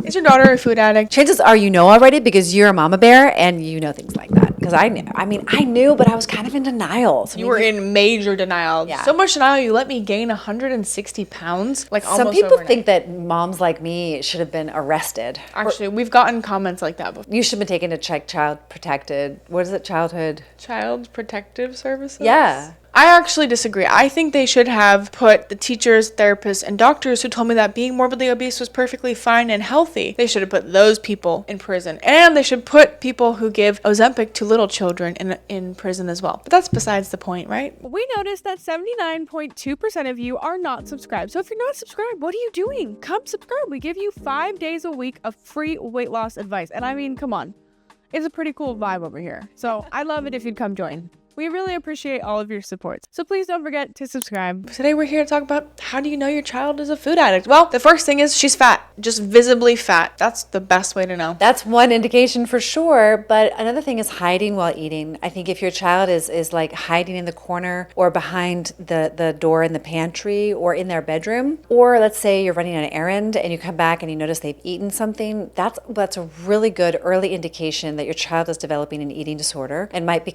Is your daughter a food addict? Chances are you know already because you're a mama bear and you know things like that. Because I knew. I mean, I knew, but I was kind of in denial. So You were in major denial. Yeah. So much denial, you let me gain 160 pounds, like almost some people overnight. think that moms like me should have been arrested. Actually, we've gotten comments like that before. You should have been taken to check child protected. What is it? Childhood. Child Protective Services? Yeah. I actually disagree. I think they should have put the teachers, therapists, and doctors who told me that being morbidly obese was perfectly fine and healthy. They should have put those people in prison. And they should put people who give Ozempic to little children in prison as well. But that's besides the point, right? We noticed that 79.2% of you are not subscribed. So if you're not subscribed, what are you doing? Come subscribe. We give you 5 days a week of free weight loss advice. And I mean, come on. It's a pretty cool vibe over here. So I'd love it if you'd come join. We really appreciate all of your support. So please don't forget to subscribe. Today we're here to talk about how do you know your child is a food addict? Well, the first thing is she's fat, just visibly fat. That's the best way to know. That's one indication for sure. But another thing is hiding while eating. I think if your child is like hiding in the corner or behind the door in the pantry or in their bedroom, or let's say you're running an errand and you come back and you notice they've eaten something, that's a really good early indication that your child is developing an eating disorder and might be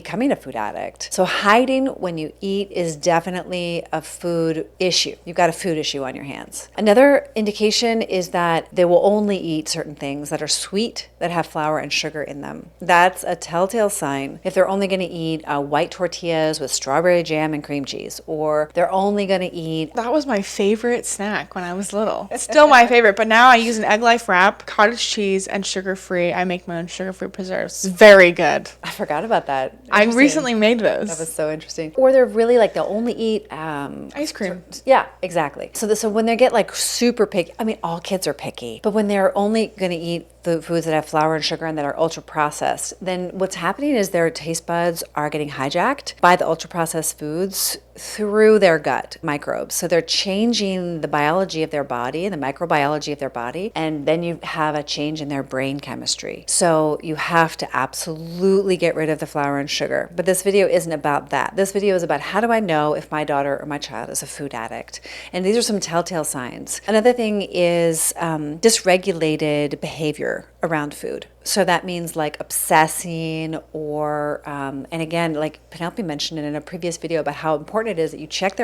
becoming a food addict. So hiding when you eat is definitely a food issue. You've got a food issue on your hands. Another indication is that they will only eat certain things that are sweet, that have flour and sugar in them. That's a telltale sign. If they're only going to eat white tortillas with strawberry jam and cream cheese, or they're only going to eat... That was my favorite snack when I was little. It's still my favorite, but now I use an egg life wrap, cottage cheese, and sugar-free. I make my own sugar-free preserves. It's very good. I forgot about that. I recently made those. That was so interesting. Or they're really like, they'll only eat ice cream. Yeah, exactly. So when they get like super picky, I mean, all kids are picky, but when they're only going to eat the foods that have flour and sugar and that are ultra processed, then what's happening is their taste buds are getting hijacked by the ultra processed foods through their gut microbes. So they're changing the biology of their body and the microbiology of their body, and then you have a change in their brain chemistry. So you have to absolutely get rid of the flour and sugar. But this video isn't about that. This video is about how do I know if my daughter or my child is a food addict? And these are some telltale signs. Another thing is dysregulated behavior around food. So that means like obsessing or, and again, like Penelope mentioned in a previous video about how important it is that you check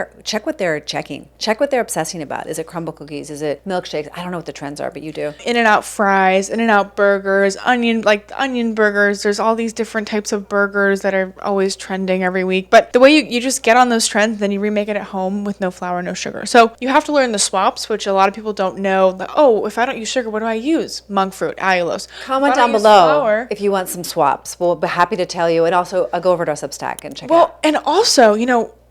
what they're checking. Check what they're obsessing about. Is it crumble cookies? Is it milkshakes? I don't know what the trends are, but you do. In-N-Out fries, In-N-Out burgers, onion burgers. There's all these different types of burgers that are always trending every week. But the way you just get on those trends, then you remake it at home with no flour, no sugar. So you have to learn the swaps, which a lot of people don't know. Like, oh, if I don't use sugar, what do I use? Monk fruit, allulose. Comment down below if you want some swaps. We'll be happy to tell you. And also go over to our Substack and check it out. Well, and also,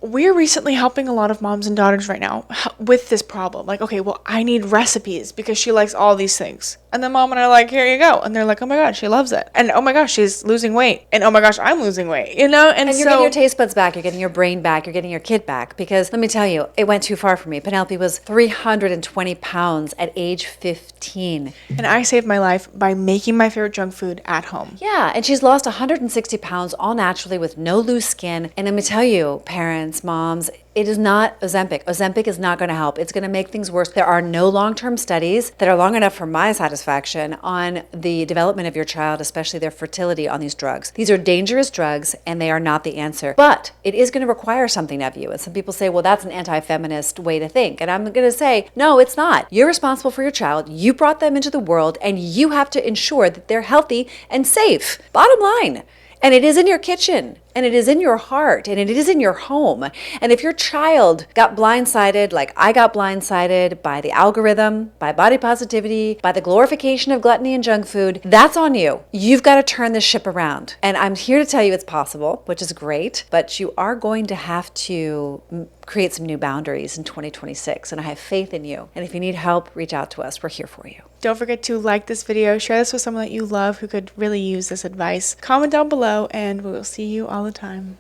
we're recently helping a lot of moms and daughters right now with this problem. Like, okay, well, I need recipes because she likes all these things. And then mom and I are like, here you go. And they're like, oh my gosh, she loves it. And oh my gosh, she's losing weight. And oh my gosh, I'm losing weight, And you're getting your taste buds back. You're getting your brain back. You're getting your kid back. Because let me tell you, it went too far for me. Penelope was 320 pounds at age 15. And I saved my life by making my favorite junk food at home. Yeah, and she's lost 160 pounds all naturally with no loose skin. And let me tell you, parents, moms, it is not Ozempic. Ozempic is not going to help. It's going to make things worse. There are no long-term studies that are long enough for my satisfaction on the development of your child, especially their fertility on these drugs. These are dangerous drugs and they are not the answer. But it is going to require something of you. And some people say, well, that's an anti-feminist way to think. And I'm going to say, no, it's not. You're responsible for your child. You brought them into the world and you have to ensure that they're healthy and safe. Bottom line. And it is in your kitchen, and it is in your heart, and it is in your home. And if your child got blindsided, like I got blindsided by the algorithm, by body positivity, by the glorification of gluttony and junk food, that's on you. You've got to turn this ship around. And I'm here to tell you it's possible, which is great, but you are going to have to create some new boundaries in 2026, and I have faith in you. And if you need help, reach out to us. We're here for you. Don't forget to like this video, share this with someone that you love who could really use this advice. Comment down below, and we will see you all the time.